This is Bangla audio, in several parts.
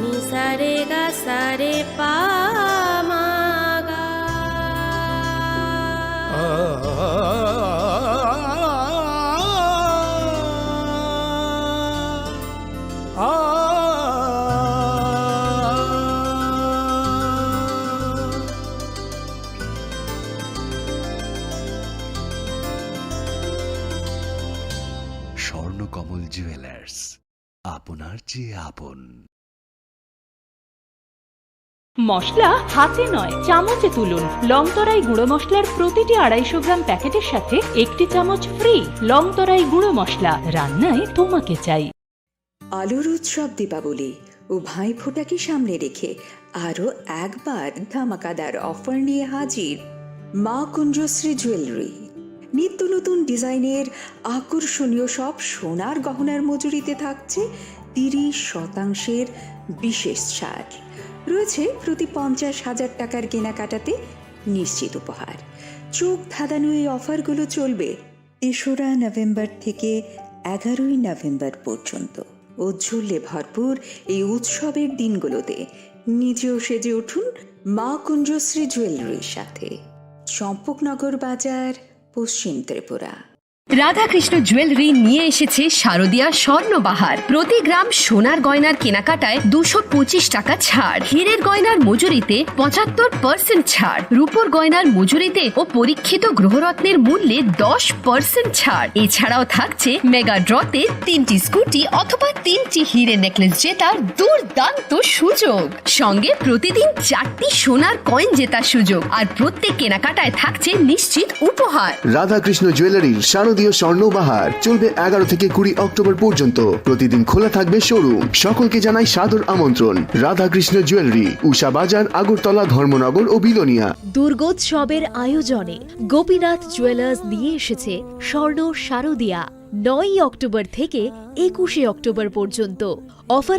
নি সা রে গা সা রে পা মা গা। স্বর্ণকমল জুয়েলার্স, আপনার চেয়ে আপন। মশলা হাতে নয় চামচে তুলুন। লংতরাই গুঁড়ো মশলার প্রতিটি 250 গ্রাম প্যাকেটের সাথে 1টি চামচ ফ্রি। লংতরাই গুঁড়ো মশলা, রান্নায় তোমাকে চাই। আলোর উৎসব দীপাবলি ও ভাইফোঁটাকে সামনে রেখে আরও একবার ধামাকাদার অফার নিয়ে হাজির মা কুঞ্জশ্রী জুয়েলারি। নিত্য নতুন ডিজাইনের আকর্ষণীয় সব সোনার গহনার মজুরিতে থাকছে 30% বিশেষ ছাড়। রয়েছে প্রতি 50,000 টাকার কেনাকাটাতে নিশ্চিত উপহার। চোখ ধাঁধানো এই অফারগুলো চলবে 3রা নভেম্বর থেকে 11ই নভেম্বর পর্যন্ত। ঔজ্জ্বল্যে ভরপুর এই উৎসবের দিনগুলোতে নিজেও সেজে উঠুন মা কুঞ্জশ্রী জুয়েলারির সাথে। চম্পকনগর বাজার, পশ্চিম ত্রিপুরা। রাধাকৃষ্ণ জুয়েলারি নিয়ে এসেছে শারদীয়া স্বর্ণবাহার। প্রতি গ্রাম সোনার গয়নার কেনাকাটায় 225 টাকা ছাড়। হীরের গয়নার মজুরিতে 75% ছাড়। রূপোর গয়নার মজুরিতে ও পরীক্ষিত গ্রহরত্নের মূল্যে 10% ছাড়। এছাড়াও থাকছে মেগা ড্রতে 3টি স্কুটি অথবা 3টি হীরে নেকলেস জেতার দুর্দান্ত সুযোগ। সঙ্গে প্রতিদিন 4টি সোনার কয়েন জেতার সুযোগ। আর প্রত্যেক কেনাকাটায় থাকছে নিশ্চিত উপহার। রাধাকৃষ্ণ জুয়েলারির শারদীয় স্বর্ণবাহার চলবে 11 থেকে 20 অক্টোবর পর্যন্ত। প্রতিদিন খোলা থাকবে শোরুম। সকলকে জানাই সাদর আমন্ত্রণ। রাধাকৃষ্ণ জুয়েলারি, উষা বাজার, আগরতলা, ধর্মনগর ও বিলোনিয়া। দুর্গোৎসবের আয়োজনে গোপীনাথ জুয়েলার্স নিয়ে এসেছে স্বর্ণ শারদীয়া। 9 অক্টোবর থেকে 21 অক্টোবর পর্যন্ত অফার।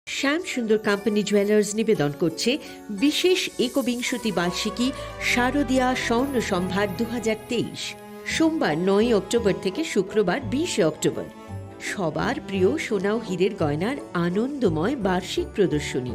শ্যাম সুন্দর কোম্পানি জুয়েলার্স নিবেদন করছে বিশেষ একবিংশতি বার্ষিকী শারদীয়া স্বর্ণ সম্ভার 2023। সোমবার 9 অক্টোবর থেকে শুক্রবার 20 অক্টোবর। সবার প্রিয় সোনা ও হীরের গয়নার আনন্দময় বার্ষিক প্রদর্শনী।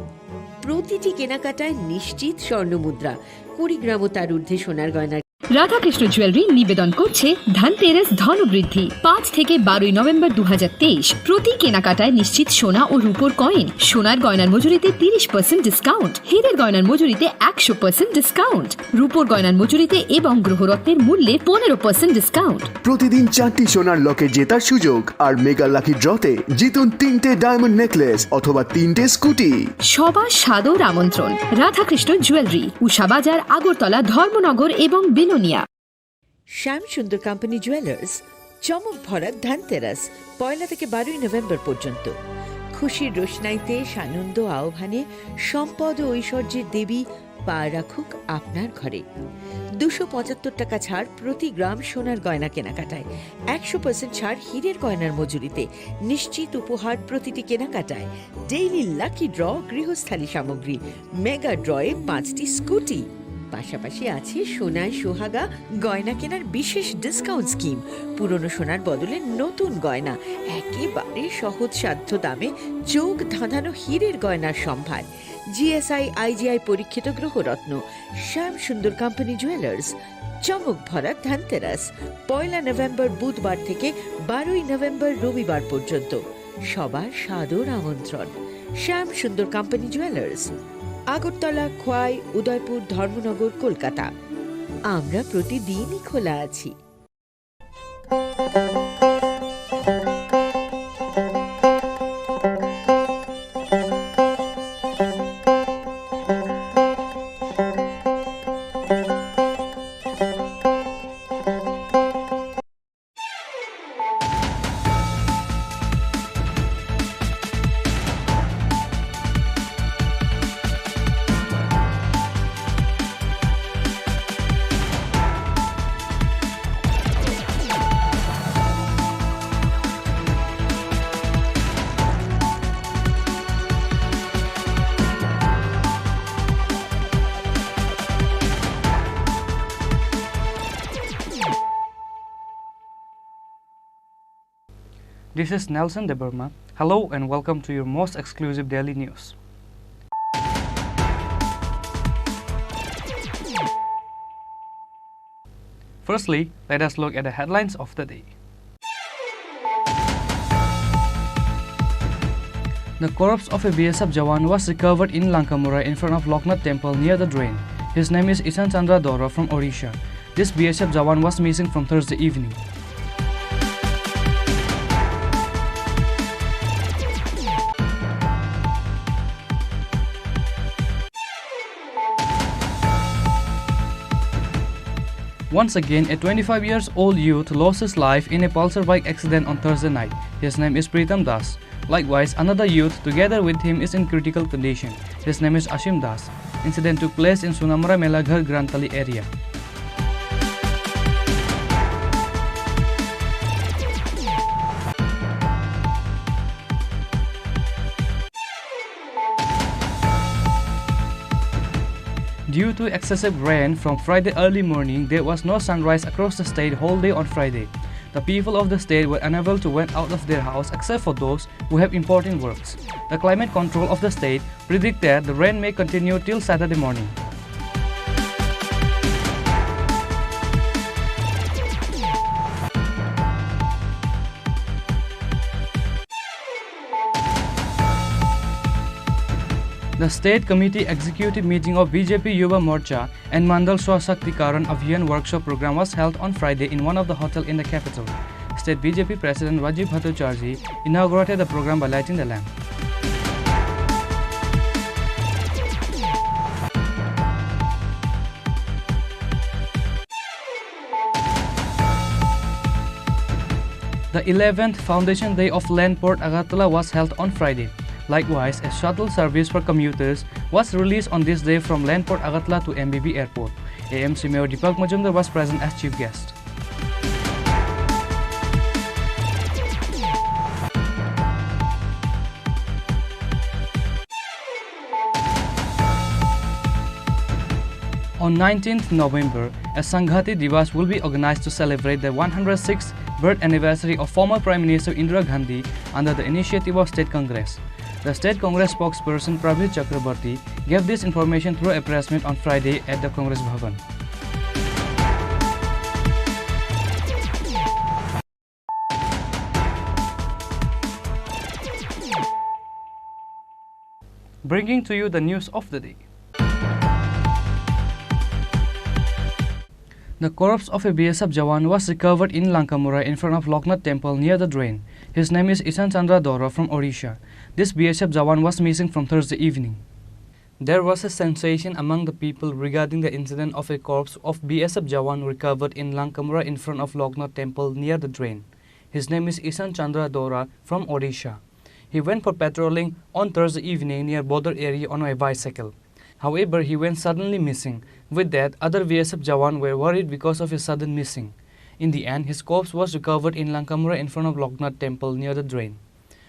প্রতিটি কেনাকাটায় নিশ্চিত স্বর্ণমুদ্রা। 20 গ্রাম ও তার ঊর্ধ্বে সোনার গয়নার। রাধাকৃষ্ণ জুয়েলারি নিবেদন করছে ধনতেরাস ধনবৃদ্ধি 5 থেকে 12 নভেম্বর 2023। প্রতি কেনাকাটায় নিশ্চিত সোনা ও রূপোর কয়েন। সোনার গয়নার মজুরিতে 30% ডিসকাউন্ট। হীরের গয়নার মজুরিতে 100% ডিসকাউন্ট। রূপোর গয়নার মজুরিতে এবং গ্রহরত্নের মূল্যে 15% ডিসকাউন্ট। প্রতিদিন 4টি সোনার লকেট জেতার সুযোগ। আর মেগা লাকি ড্রতে জিতুন 3টে ডায়মন্ড নেকলেস অথবা 3টে স্কুটি। সবার সাদর আমন্ত্রণ। রাধাকৃষ্ণ জুয়েলারি, উষা বাজার, আগরতলা, ধর্মনগর এবং বিলোনিয়া। শ্যাম সুন্দর কোম্পানি জুয়েলার্স, চমক ভরা ধনতেরাস 1 থেকে 12 নভেম্বর পর্যন্ত। খুশির রোশনাইতে সানন্দ আহ্বানে সম্পদ ও ঐশ্বর্যের দেবী পা রাখুক আপনার ঘরে। 275 টাকা ছাড় প্রতি গ্রাম সোনার গয়না কেনাকাটায়। 100% ছাড় হীরের গয়নার মজুরিতে। নিশ্চিত উপহার প্রতিটি কেনাকাটায়। ডেইলি লাকি ড্র গৃহস্থালী সামগ্রী। মেগা ড্রয়ে 5টি স্কুটি। পাশাপাশি আছে সোনায় সোহাগা গয়না কেনার বিশেষ ডিসকাউন্ট স্কিম। পুরনো সোনার বদলে নতুন গয়না। একেবারে সহজসাধ্য দামে চোখ ধাঁধানো হীরের গয়নার সম্ভার। জিএসআই আইজিআই পরীক্ষিত গ্রহরত্ন। শ্যাম সুন্দর কোম্পানি জুয়েলার্স, চমক ভরা ধনতেরাস 1 নভেম্বর বুধবার থেকে 12 নভেম্বর রবিবার পর্যন্ত। সবার সাদর আমন্ত্রণ। শ্যাম সুন্দর কোম্পানি জুয়েলার্স, আগরতলা, খোয়াই, উদয়পুর, ধর্মনগর, কলকাতা। আমরা প্রতিদিনই খোলা আছি। This is Nelson De Burma. Hello and welcome to your most exclusive daily news. Firstly, let us look at the headlines of the day. The corpse of a BSF Jawan was recovered in Lankamura in front of Loknath temple near the drain. His name is Ishan Chandra Dora from Odisha. This BSF Jawan was missing from Thursday evening. Once again, a 25-year-old youth lost his life in a pulsar bike accident on Thursday night. His name is Pritam Das. Likewise, another youth together with him is in critical condition. His name is Ashim Das. Incident took place in Sunamura Melaghar Grantali area. Due to excessive rain from Friday early morning, there was no sunrise across the state whole day on Friday. The people of the state were unable to went out of their house except for those who have important works. The climate control of the state predicted the rain may continue till Saturday morning. The State Committee Executive Meeting of BJP Yuva Morcha and Mandal Swashaktikaran Abhiyan Workshop Program was held on Friday in one of the hotels in the capital. State BJP President Rajiv Bhattacharjee inaugurated the program by lighting the lamp. The 11th Foundation Day of Land Port Agartala was held on Friday. Likewise, a shuttle service for commuters was released on this day from Landport Agartala to MBB Airport. AMC Mayor Deepak Majumdar was present as chief guest. On 19th November, a Sanghati Divas will be organized to celebrate the 106th birth anniversary of former Prime Minister Indira Gandhi under the initiative of State Congress. The State Congress spokesperson Prabir Chakrabarti gave this information through a press meet on Friday at the Congress Bhavan. Bringing to you the news of the day. The corpse of a BSF Jawan was recovered in Lankamura in front of Loknath temple near the drain. His name is Ishan Chandra Dora from Odisha. This BSF Jawan was missing from Thursday evening. There was a sensation among the people regarding the incident of a corpse of BSF Jawan recovered in Lankamura in front of Loknath temple near the drain. His name is Ishan Chandra Dora from Odisha. He went for patrolling on Thursday evening near Bodar area on a bicycle. However, he went suddenly missing. With that, other BSF Jawan were worried because of his sudden missing. In the end, his corpse was recovered in Lankamura in front of Loknath temple near the drain.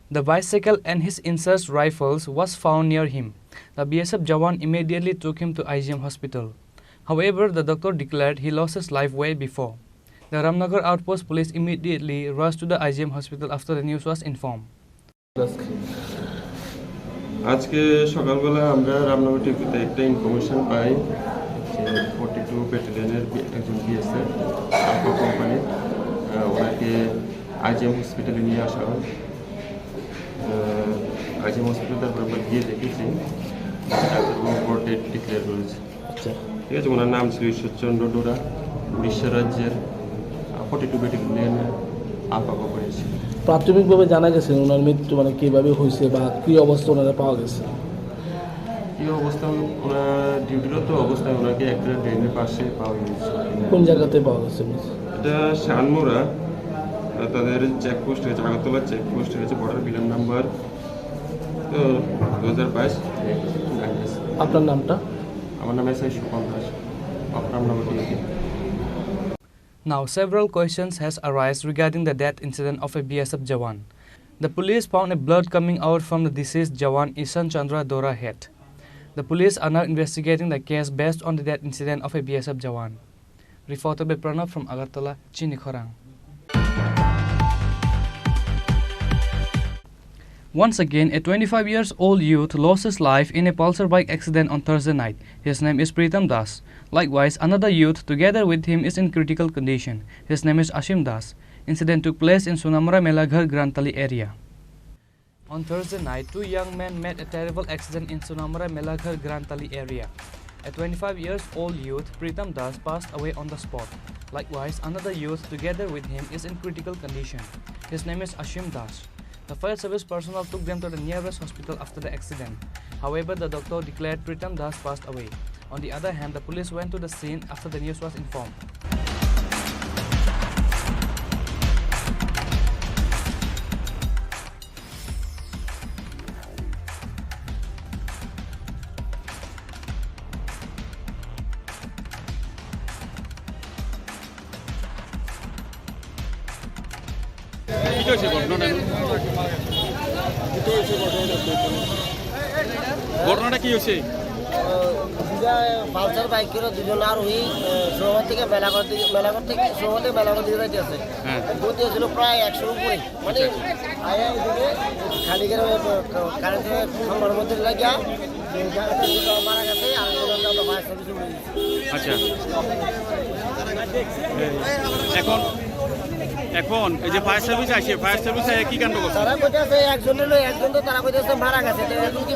The bicycle and his inserts rifles was found near him. The BSF Jawan immediately took him to IGM hospital. However, the doctor declared he lost his life way before. The Ramnagar outpost police immediately rushed to the IGM hospital after the news was informed. আজকে সকালবেলা আমরা রামনগর টিভিতে একটা ইনফরমেশন পাই যে 42 ব্যাটালিয়নের একজন বিএসএফ কোম্পানি ওনাকে আইজিএম হসপিটালে নিয়ে আসা হয়। আইজিএম হসপিটাল তারপর গিয়ে দেখেছি ডাক্তার ডেট ডিক্লেয়ার করেছে। ঠিক আছে, ওনার নাম ছিল ঈশ্বরচন্দ্র ডোরা, উড়িষ্যা রাজ্যের 42 ব্যাটালিয়নের আলফা কোম্পানি ছিল। প্রাথমিকভাবে জানা গেছে ওনার মৃত্যু মানে কীভাবে হয়েছে বা কী অবস্থা ওনারা পাওয়া গেছে? কী অবস্থা, ওনার ডিউটিরত অবস্থায় ওনাকে একটা ট্রেনের পাশে পাওয়া গেছে। কোন জায়গাতে পাওয়া গেছে? এটা শানমুরা, তাদের চেকপোস্ট হয়েছে, আগরতলা চেকপোস্ট হয়েছে, বর্ডার বিলাম নাম্বার 2022। আপনার নামটা? আমার নাম SI Supon Das, Ramnagar TV. Now, several questions has arisen regarding the death incident of a BSF Jawan. The police found a blood coming out from the deceased Jawan Ishan Chandra Dora head. The police are now investigating the case based on the death incident of a BSF Jawan. Reported by Pranav from Agartala, Chini Khorang. Once again, a 25 years old youth lost his life in a pulsar bike accident on Thursday night. His name is Pritam Das. Likewise, another youth together with him is in critical condition. His name is Ashim Das. Incident took place in Sunamura Melaghar Grantali area. On Thursday night, two young men met a terrible accident in Sunamura Melaghar Grantali area. A 25 years old youth, Pritam Das, passed away on the spot. Likewise, another youth together with him is in critical condition. His name is Ashim Das. The fire service personnel took them to the nearest hospital after the accident. However, the doctor declared Pritam Das passed away. On the other hand, the police went to the scene after the news was informed. ঘটনাটা কি হয়েছে? পালসার বাইকের দুজন আরোহী সোমবার থেকে মেলাঘর থেকে সোমবার থেকে মেলাঘর দিকে যাইতে আছে। গতি হয়েছিল প্রায় 100-র উপরে, মানে খালি করে কারেন্টের খাম্বার মধ্যে লাগিয়া মারা গেছে। আর ফায়ার সার্ভিস। আচ্ছা, এখন এই যে ফায়ার সার্ভিস আসে, ফায়ার সার্ভিস কি কাণ্ড করছে? তারা কইতেছে একজন তো তারা কইতেছে মারা গেছে। কি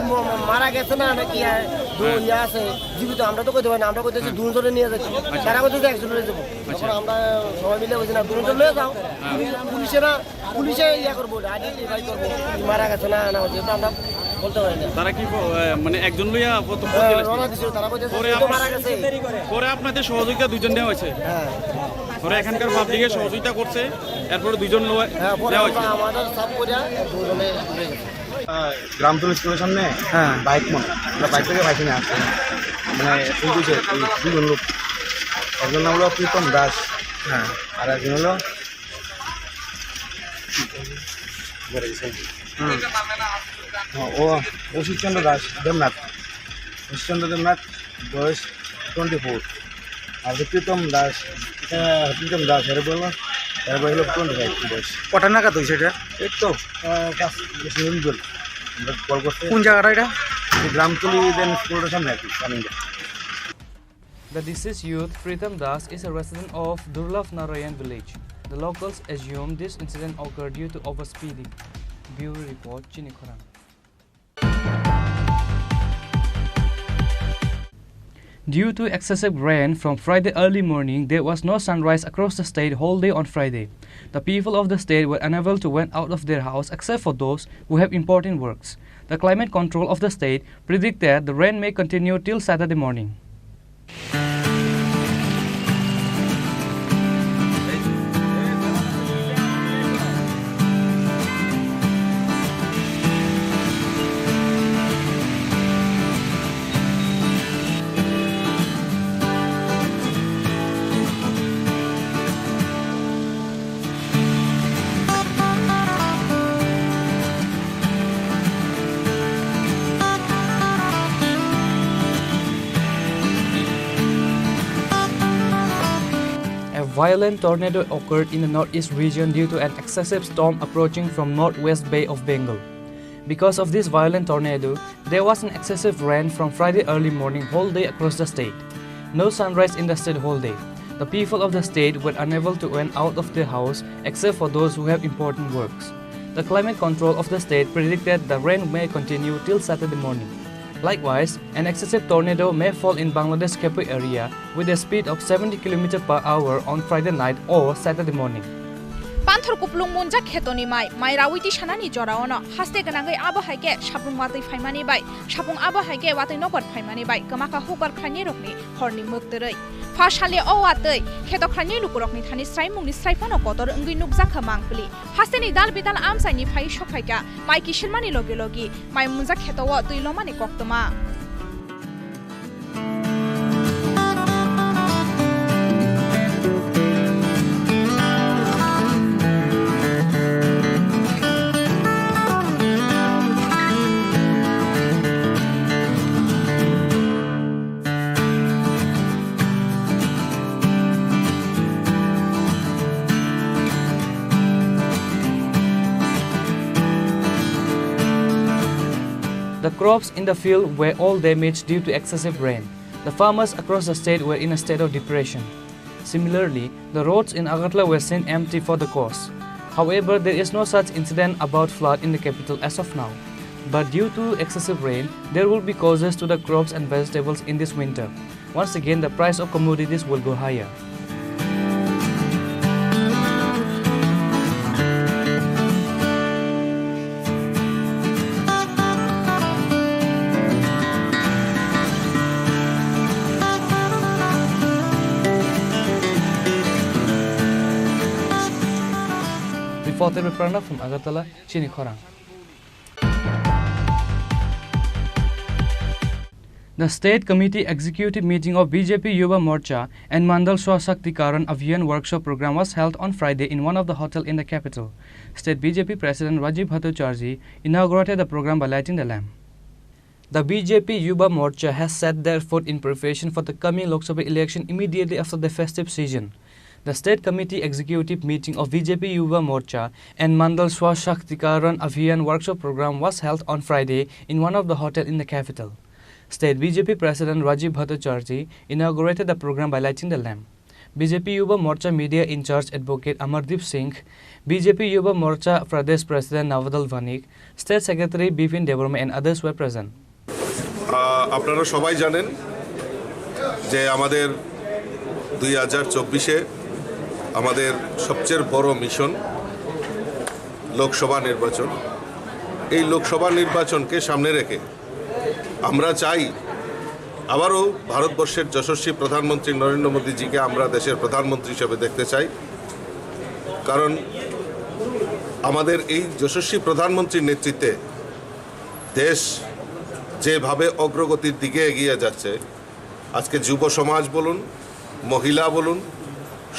মারা গেছে না নাকি ইয়ে আছে জীবিত, আমরা তো কইতে পারি না। আমরা কইতেছি দুজনে নিয়ে যাচ্ছি, তারা কইতেছে একজনে যাবো। তখন আমরা সবাই মিলে বলছি না দুজন নিয়ে যাও, পুলিশে ইয়া করবো, আইডেন্টিফাই করবো মারা গেছে না না, যেহেতু আমরা বলতে পারি না। তারা কি মানে একজন লইয়া প্রথম রওনা দিছিল, তারা কইতেছে মারা গেছে। পরে আপনাদের সহযোগিতা দুজন নেওয়া হয়েছে? হ্যাঁ, পরে এখানকার পাবলিকের সহযোগিতা করছে, এরপরে দুজন আমাদের সব করে দুজনে গ্রামতল স্কুলের সামনে বাইক বাইক থেকে বাইক নিয়ে আসছে, মানে দুজন লোক। একজন নাম হলো প্রীতম দাস, আর একজন হলো অশিতচন্দ্র দাস দেবনাথ। অশিতচন্দ্র দেবনাথ, বয়স 24। আর প্রীতম দাস এর বললো হলো 25 বয়স। কটা নাগাদ হয়েছে এটা? এই তো কল করতে। কোন জায়গাটা এটা? গ্রামতলি দেন স্কুলের সামনে আর কি। The deceased youth, Pritam Das, is a resident of Durlaf Narayan village. The locals assume this incident occurred due to overspeeding. Bureau report, Chini Khorang. Due to excessive rain from Friday early morning, there was no sunrise across the state whole day on Friday. The people of the state were unable to went out of their house except for those who have important works. The climate control of the state predicted the rain may continue till Saturday morning. A violent tornado occurred in the northeast region due to an excessive storm approaching from northwest Bay of Bengal. Because of this violent tornado, there was an excessive rain from Friday early morning whole day across the state. No sunrise in the state whole day. The people of the state were unable to went out of their house except for those who have important works. The climate control of the state predicted the rain may continue till Saturday morning. Likewise, an excessive tornado may fall in Bangladesh Kepu area with a speed of 70 km/h on Friday night or Saturday morning. Panthor kuplung munja khetoni mai rawiti shanani joraono haste ganangai abo haike sapung watai phaimani bai sapung abo haike watai nokot phaimani bai kamaka hukar khani rokni horni mukterei phashale o watai kheto khani lukurokni thani srai mungni srai phano kotor ungui nukja khamangpli haste ni dal bidal amsai ni phai shokhaika mai kishilmani logi mai munja khetowo tuilomani koktoma. The crops in the field were all damaged due to excessive rain. The farmers across the state were in a state of depression. Similarly, the roads in Agartala were seen empty for the cause. However, there is no such incident about flood in the capital as of now. But due to excessive rain, there will be causes to the crops and vegetables in this winter. Once again, the price of commodities will go higher. Reported by Pranav from Agartala, Chini Khorang. The State Committee Executive Meeting of BJP Yuva Morcha and Mandal Swashaktikaran Abhiyan Workshop Program was held on Friday in one of the hotels in the capital. State BJP President Rajiv Bhattacharjee inaugurated the program by lighting the lamp. The BJP Yuva Morcha has set their foot in preparation for the coming Lok Sabha election immediately after the festive season. The State Committee Executive Meeting of BJP Yuva Morcha and Mandal Swashaktikaran Abhiyan Workshop Program was held on Friday in one of the hotels in the capital. State BJP President Rajiv Bhattacharjee inaugurated the program by lighting the lamp. BJP Yuva Morcha Media in Charge Advocate Amardeep Singh, BJP Yuva Morcha Pradesh President Navadal Vanik, State Secretary Bipin Debarma and others were present. আপনারা সবাই জানেন যে আমাদের 2024-এ আমাদের সবচেয়ে বড় মিশন লোকসভা নির্বাচন। এই লোকসভা নির্বাচনকে সামনে রেখে আমরা চাই আবারও ভারতবর্ষের যশস্বী প্রধানমন্ত্রী নরেন্দ্র মোদীজিকে আমরা দেশের প্রধানমন্ত্রী হিসেবে দেখতে চাই। কারণ আমাদের এই যশস্বী প্রধানমন্ত্রীর নেতৃত্বে দেশ যেভাবে অগ্রগতির দিকে এগিয়ে যাচ্ছে, আজকে যুব সমাজ বলুন, মহিলা বলুন,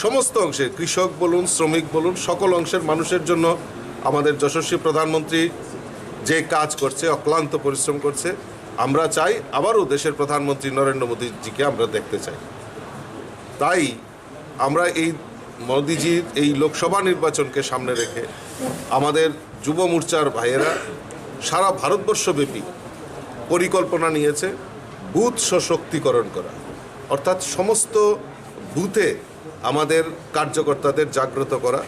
সমস্ত অংশে কৃষক বলুন, শ্রমিক বলুন, সকল অংশের মানুষের জন্য আমাদের যশস্বী প্রধানমন্ত্রী যে কাজ করছে, অক্লান্ত পরিশ্রম করছে, আমরা চাই আবারও দেশের প্রধানমন্ত্রী নরেন্দ্র মোদীজিকে আমরা দেখতে চাই। তাই আমরা এই মোদীজির এই লোকসভা নির্বাচনকে সামনে রেখে আমাদের যুব মোর্চার ভাইয়েরা সারা ভারতবর্ষব্যাপী পরিকল্পনা নিয়েছে বুথ সশক্তিকরণ করা, অর্থাৎ সমস্ত বুথে আমাদের কার্যকর্তাদের জাগ্রত করা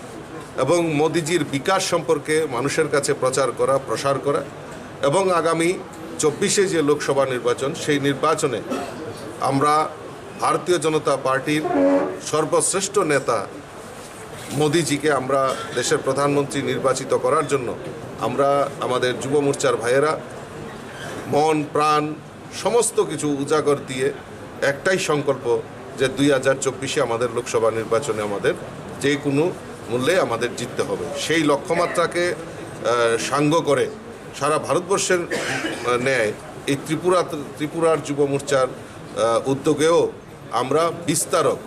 এবং মোদিজির বিকাশ সম্পর্কে মানুষের কাছে প্রচার করা, প্রসার করা এবং আগামী 24-এ যে লোকসভা নির্বাচন, সেই নির্বাচনে আমরা ভারতীয় জনতা পার্টির সর্বশ্রেষ্ঠ নেতা মোদিজিকে আমরা দেশের প্রধানমন্ত্রী নির্বাচিত করার জন্য আমরা আমাদের যুব মোর্চার ভাইয়েরা মন প্রাণ সমস্ত কিছু উজাগর দিয়ে একটাই সংকল্প যে 2024-এ আমাদের লোকসভা নির্বাচনে আমাদের যে কোনো মূল্যে আমাদের জিততে হবে। সেই লক্ষ্যমাত্রাকে সাঙ্গ করে সারা ভারতবর্ষের ন্যায় এই ত্রিপুরার যুব মোর্চার উদ্যোগেও আমরা বিস্তারক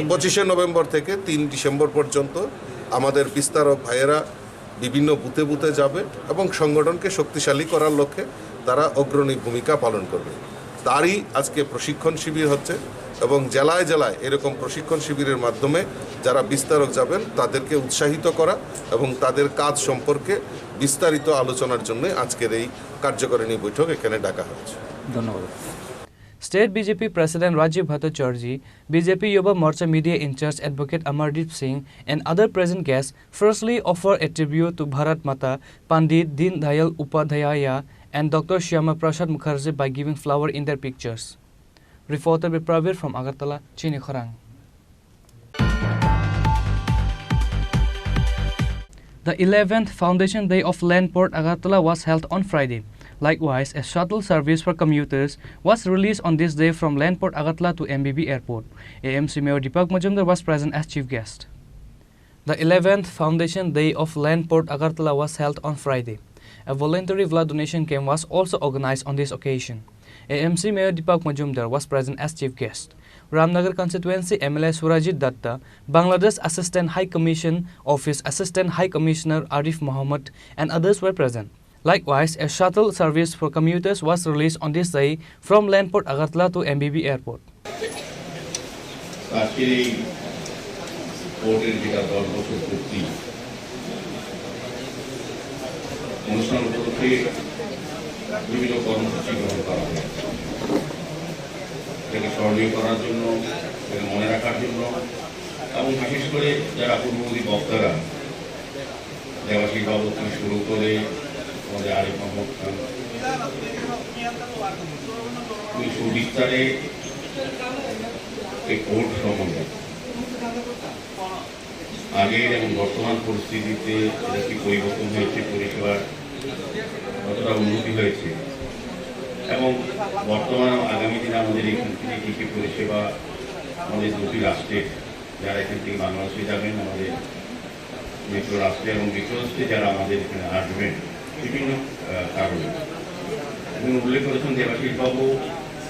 25শে নভেম্বর থেকে 3 ডিসেম্বর পর্যন্ত আমাদের বিস্তারক ভাইয়েরা বিভিন্ন বুথে বুথে যাবে এবং সংগঠনকে শক্তিশালী করার লক্ষ্যে তারা অগ্রণী ভূমিকা পালন করবে। তারই আজকে প্রশিক্ষণ শিবির হচ্ছে এবং জেলায় জেলায় এরকম প্রশিক্ষণ শিবিরের মাধ্যমে যারা বিস্তারক যাবেন তাদেরকে উৎসাহিত করা এবং তাদের কাজ সম্পর্কে বিস্তারিত আলোচনার জন্য আজকের এই কার্যকারিণী বৈঠক এখানে ডাকা হয়েছে। ধন্যবাদ। State BJP President Rajiv Bhattacharjee, BJP Yuva Morcha Media in Charge Advocate Amardeep Singh and other present guests firstly offer a tribute to Bharat Mata, Pandit Deen Dayal Upadhyaya and Dr. Shyama Prasad Mukherjee by giving flower in their pictures. Reported by Pravir from Agartala, Chini Khorang. The 11th Foundation Day of Land Port Agartala was held on Friday. Likewise, a shuttle service for commuters was released on this day from Landport Agartala to MBB Airport. AMC Mayor Deepak Majumdar was present as chief guest. The 11th Foundation Day of Landport Agartala was held on Friday. A voluntary blood donation camp was also organized on this occasion. AMC Mayor Deepak Majumdar was present as chief guest. Ramnagar Constituency MLA Surajit Datta, Bangladesh Assistant High Commission Office Assistant High Commissioner Arif Mohammed and others were present. Likewise, a shuttle service for commuters was released on this day from Landport Agartala to MBB Airport. অনুষ্ঠান উপলক্ষে বিভিন্ন কর্মসূচি গ্রহণ করা হয়। এটাকে স্মরণীয় করার জন্য, এটাকে মনে রাখার জন্য, এবং বিশেষ করে যারা পূর্ববর্তী বক্তারা দেবাশিস বাবু থেকে শুরু করে আমাদের আরিফ মোহাম্মদ খান সুবিস্তারে এই কোর্ট সম্বন্ধে আগের এবং বর্তমান পরিস্থিতিতে এটা কি পরিবর্তন হয়েছে, পরিষেবার কতটা উন্নতি হয়েছে, এবং বর্তমান আগামী দিনে আমাদের এখান থেকে কী কী পরিষেবা আমাদের দুটি রাষ্ট্রের যারা এখান থেকে বাংলাদেশে যাবেন, আমাদের মিত্র রাষ্ট্রে এবং যুক্তরাষ্ট্রে যারা আমাদের এখানে আসবেন বিভিন্ন কারণে এবং উল্লেখ করেছেন দেবাশিস বাবু।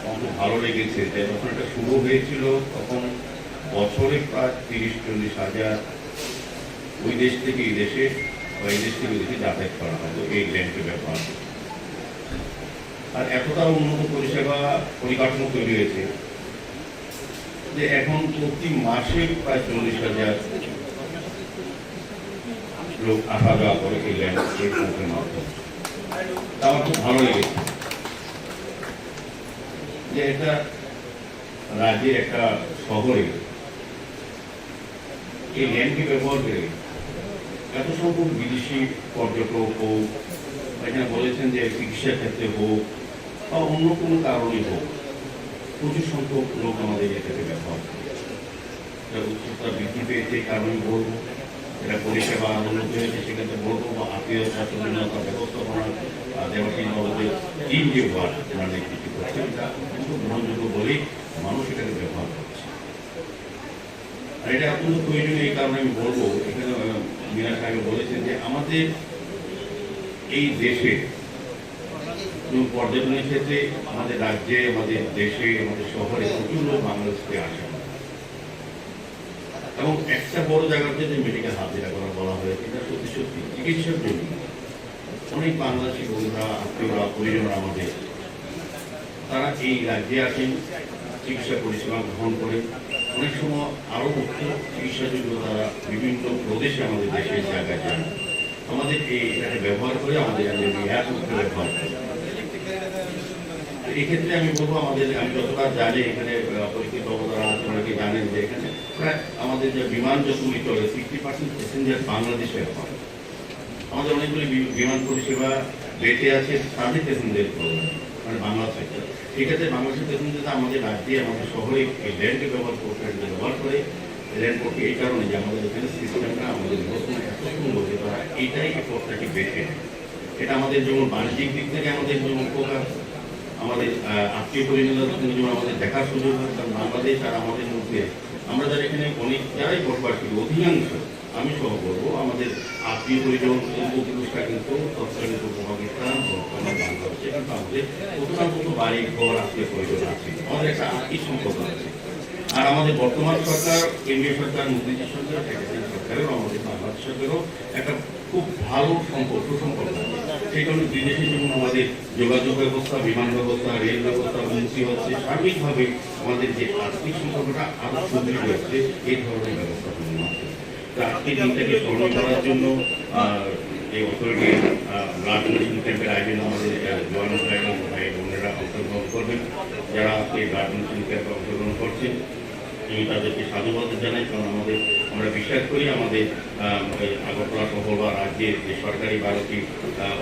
আমার খুব ভালো লেগেছে যে যখন এটা শুরু হয়েছিল তখন বছরে প্রায় 30-40 হাজার ওই দেশ থেকে এই দেশে বা এই দেশ থেকে ওই দেশে যাতায়াত করা হতো এই ল্যান্ডকে ব্যবহার করে। আর এতটা উন্নত পরিষেবা পরিকাঠামো তৈরি হয়েছে যে এখন প্রতি মাসে প্রায় 40,000 লোক আসা যাওয়া করে এই ল্যান্ডের মাধ্যমে। আমার খুব ভালো লেগেছে যে একটা রাজ্যের একটা শহরে এই ল্যান্ডকে ব্যবহার করে এত সংখ্যক বিদেশি পর্যটক হোক, এখানে বলেছেন যে চিকিৎসা ক্ষেত্রে হোক বা অন্য কোনো কারণে হোক, প্রচুর সংখ্যক লোক আমাদের এটাকে ব্যবহার করে। এটা উচ্চতা বৃদ্ধি পেয়েছে এই কারণে বলবো, এটা পরিষেবা উন্নতি হয়েছে সেক্ষেত্রে বলবো, বা আত্মীয়তা স্বজনতা ব্যবস্থাপনা দেবাশিস বাবুদের টিম যে ওয়ার্ক ওনারা নেতৃত্ব করছে এটা কিন্তু গ্রহণযোগ্য বলেই মানুষ এটাকে ব্যবহার করছে। আর এটা অত্যন্ত প্রয়োজনীয় এই কারণে আমি বলবো, এখানে মিনা সাহেব বলেছেন যে আমাদের এই দেশে পর্যটনের ক্ষেত্রে আমাদের রাজ্যে, আমাদের দেশে, আমাদের শহরে প্রচুর লোক বাংলাদেশ থেকে আসে এবং একটা বড় জায়গাতে যে মেডিকেল হাব যেটা করা বলা হয়েছে এটা সত্যি সত্যি চিকিৎসার জন্য অনেক বাংলাদেশি বন্ধুরা, আত্মীয়রা, পরিজনরা আমাদের তারা এই রাজ্যে আসেন, চিকিৎসা পরিষেবা গ্রহণ করে, অনেক সময় আরও মুখ্য চিকিৎসার জন্য তারা বিভিন্ন প্রদেশে আমাদের দেশের জায়গায় যান, আমাদের এটাকে ব্যবহার করে আমাদের ব্যবহার করে। এক্ষেত্রে আমি বলবো আমাদের, আমি যতটা জানি এখানে পরিচিত অবতারা আছে অনেকে জানেন যে এখানে প্রায় আমাদের যে বিমান যতগুলি চলে 60% প্যাসেঞ্জার বাংলাদেশের হয়। আমাদের অনেকগুলি বিমান পরিষেবা বেঁচে আছে তাদের প্যাসেঞ্জার মানে বাংলাদেশ। সেক্ষেত্রে বাংলাদেশের প্যাসেঞ্জার আমাদের রাজ্যে, আমাদের শহরে এই ল্যান্ডকে ব্যবহার করে ল্যান্ড করতে এই কারণে যে আমাদের এখানে সিস্টেমটা আমাদের ব্যবস্থা এত সুন্দর যে তারা এইটাই এফোর্টটাকে বেছে নেয়। এটা আমাদের যেমন বাণিজ্যিক দিক থেকে আমাদের যেমন উপকার, আমাদের আত্মীয় পরিজনদের যেমন আমাদের দেখার সুযোগ হয়, কারণ বাংলাদেশ আর আমাদের মধ্যে আমরা যারা এখানে অনেক যারাই বসবাস করি অধিকাংশ আমি সহ বলবো আমাদের আত্মীয় পরিজন প্রতিষ্ঠা কিন্তু তৎকালীন পূর্ব পাকিস্তান, বাংলাদেশে কিন্তু আমাদের কোথাও না কোথাও বাড়ি ঘর আত্মীয় পরিজন আছে, আমাদের একটা আত্মীয় সম্পর্ক আছে। আর আমাদের বর্তমান সরকার, কেন্দ্রীয় সরকার, মোদীজি সরকার, সরকারেরও আমাদের বাংলাদেশ সরকারও একটা খুব ভালো সম্পর্ক সুসম্পর্ক আছে। সেই কারণে বিদেশে যেমন আমাদের যোগাযোগ ব্যবস্থা, বিমান ব্যবস্থা, রেল ব্যবস্থা উন্নতি হচ্ছে, সার্বিকভাবে আমাদের যে আর্থিক সম্পর্কটা আরো সুদৃঢ় হচ্ছে এই ধরনের ব্যবস্থা হচ্ছে। আজকের দিনটাকে স্মরণ করার জন্য এই অথরিটি ব্লাড ডোনেশন ক্যাম্পের আয়োজন আমাদের জওয়ান ভাই বোনেরা অংশগ্রহণ করবেন, যারা এই ব্লাড ডোনেশন ক্যাম্পে অংশগ্রহণ করছেন আমি তাদেরকে সাধুবাদ জানাই। কারণ আমরা বিশ্বাস করি আমাদের আগরতলা শহর বা রাজ্যের যে সরকারি 12টি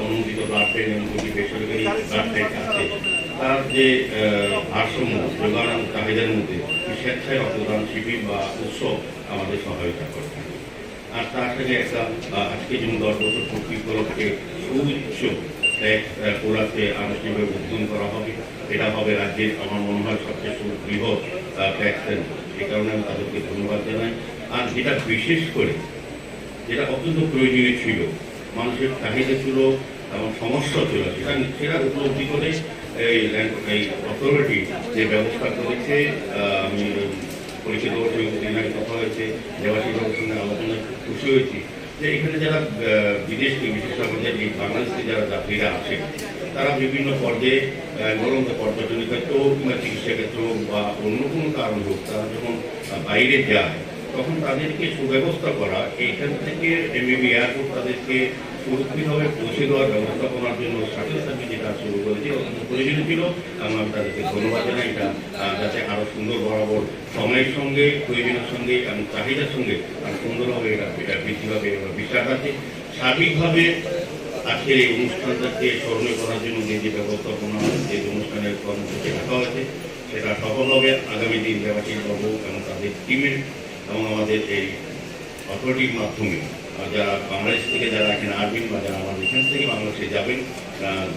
অনুমোদিত ব্লাড ব্যাংক এবং 2টি বেসরকারি ব্লাড ব্যাংক আছে তার যে ভারসাম্য যোগান চাহিদার মধ্যে স্বেচ্ছায় রক্তদান শিবির বা উৎসব আমাদের সহায়তা করে থাকে। আর তার সাথে একটা আজকে যেমন 10 বছর পূর্তি উপলক্ষে সুউচ্চ এক কোরাতে আনুষ্ঠানিকভাবে উদ্বোধন করা হবে। এটা হবে রাজ্যের আমার মনে হয় সবচেয়ে সুবৃহৎ ট্যাক্স সেন্টার। এই কারণে আমি তাদেরকে ধন্যবাদ জানাই। আর যেটা বিশেষ করে যেটা অত্যন্ত প্রয়োজনীয় ছিল, মানুষের চাহিদা ছিল এবং সমস্যা ছিল, সেটা উপলব্ধি করে এই অথরিটি যে ব্যবস্থা করেছে, আমি পরিচিত কথা হয়েছে দেবাশিস বাবুর সঙ্গে আলোচনায় খুশি হয়েছি যে এখানে যারা বিদেশ থেকে বিশেষ আমাদের এই বাংলাদেশ থেকে যারা যাত্রীরা আসে তারা বিভিন্ন পর্যায়ে বরং পর্যটনের ক্ষেত্র হোক কিংবা চিকিৎসা ক্ষেত্র হোক বা অন্য কোনো কারণ হোক, তারা যখন বাইরে যায় তখন তাদেরকে সুব্যবস্থা করা, এইখান থেকে এমবিবি এয়ারপোর্ট তাদেরকে সুরক্ষিতভাবে পৌঁছে দেওয়ার ব্যবস্থাপনার জন্য স্বাস্থ্যসাথী যে কাজ শুরু করেছে অত্যন্ত প্রয়োজনীয় ছিল এবং আমি তাদেরকে ধন্যবাদ জানাই। এটা যাতে আরও সুন্দর বরাবর সময়ের সঙ্গে প্রয়োজনের সঙ্গে এবং চাহিদার সঙ্গে আর সুন্দরভাবে এটা বৃদ্ধি পাবে বিশ্বাস আছে। সার্বিকভাবে আজকের এই অনুষ্ঠানটাকে স্মরণীয় করার জন্য যে ব্যবস্থাপনা যে অনুষ্ঠানের কর্মসূচি রাখা হয়েছে সেটা সফল হবে। আগামী দিন দেবাশিস বাবু এবং তাদের টিমের এবং আমাদের এই অথরিটির মাধ্যমে যারা বাংলাদেশ থেকে যারা এখানে আসবেন বা যারা আমাদের এখান থেকে বাংলাদেশে যাবেন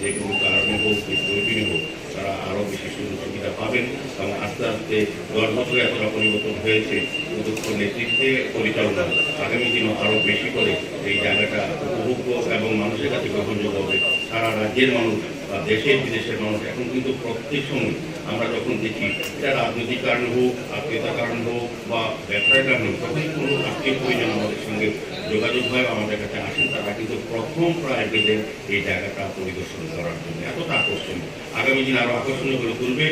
যে কোনো কারণে হোক প্রয়োজনীয় হোক তারা আরও বেশি সুযোগ সুবিধা পাবেন এবং আস্তে আস্তে 10 বছরে এতটা পরিবর্তন হয়েছে সুদক্ষ নেতৃত্বে পরিচালনা আগামী দিনও আরও বেশি করে এই জায়গাটা উপভোগ্য এবং মানুষের কাছে গ্রহণযোগ্য হবে। সারা রাজ্যের মানুষ বা দেশের বিদেশের মানুষ এখন কিন্তু প্রত্যেক সময় আমরা যখন দেখি এটা রাজনৈতিক কারণ হোক আত্মীয়তার কারণ হোক বা ব্যবসার কারণ হোক তখন কোনো আত্মীয় পরিজন আমাদের সঙ্গে যোগাযোগ হয় আমাদের কাছে আসেন তারা কিন্তু প্রথম প্রায়োরিটি দেন এই জায়গাটা পরিদর্শন করার জন্য। এতটা আকর্ষণীয় আগামী দিন আরও আকর্ষণীয় করে তুলবে।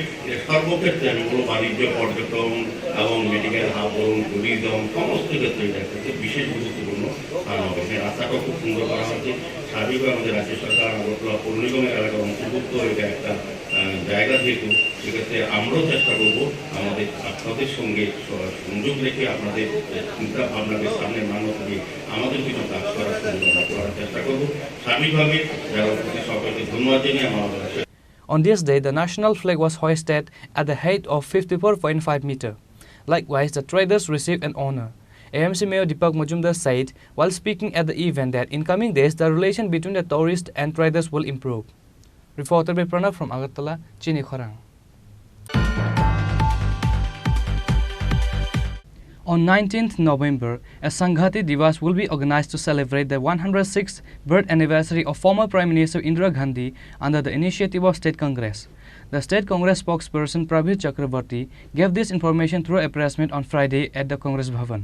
সর্বক্ষেত্রে আমি বলবো বাণিজ্য পর্যটন এবং মেডিকেল হাব বলুন ট্যুরিজম সমস্ত ক্ষেত্রে এটা ক্ষেত্রে বিশেষ গুরুত্বপূর্ণ স্থান হবে। রাস্তাটাও খুব সুন্দর করা হচ্ছে। সার্বিকভাবে আমাদের রাজ্য সরকার আগরতলা পৌর নিগমের এলাকার অন্তর্ভুক্ত এটা একটা জায়গা যেহেতু সেক্ষেত্রে আমরাও চেষ্টা করব আমাদের আপনাদের সঙ্গে সংযোগ রেখে আপনাদের চিন্তা ভাবনাকে সামনে মানব দিয়ে আমাদের কিছু কাজ করার চেষ্টা করব। সার্বিকভাবে যারা সকলকে ধন্যবাদ জানিয়ে আমাদের On this day, the national flag was hoisted at the height of 54.5 meter. Likewise, the traders received an honor. AMC Mayor Deepak Majumdar said while speaking at the event that in coming days, the relation between the tourists and traders will improve. Reported by Pranav from Agartala, Chini Khorang. On 19th November, a Sanghati Divas will be organized to celebrate the 106th birth anniversary of former Prime Minister Indira Gandhi under the initiative of State Congress. The State Congress spokesperson Prabir Chakrabarti gave this information through a press meet on Friday at the Congress Bhavan.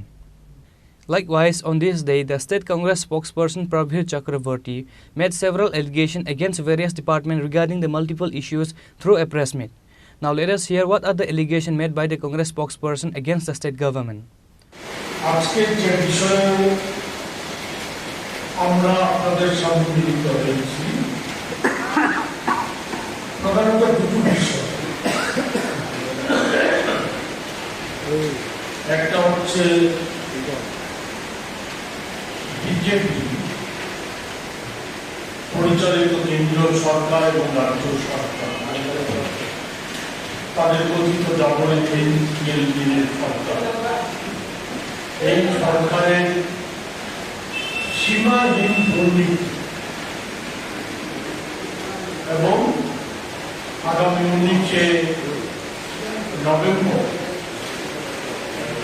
Likewise, on this day, the State Congress spokesperson Prabir Chakrabarti made several allegations against various departments regarding the multiple issues through a press meet. Now let us hear what are the allegations made by the Congress spokesperson against the state government. আজকের যে বিষয়ে আমরা আপনাদের সামনে মিলিত হয়েছি প্রধানত দুটো বিষয়। একটা হচ্ছে বিজেপি পরিচালিত কেন্দ্রীয় সরকার এবং রাজ্য সরকার তাদের কথিত জাবরে সরকার এই সরকারের সীমাহীন দুর্নীতি এবং আগামী 19শে নভেম্বর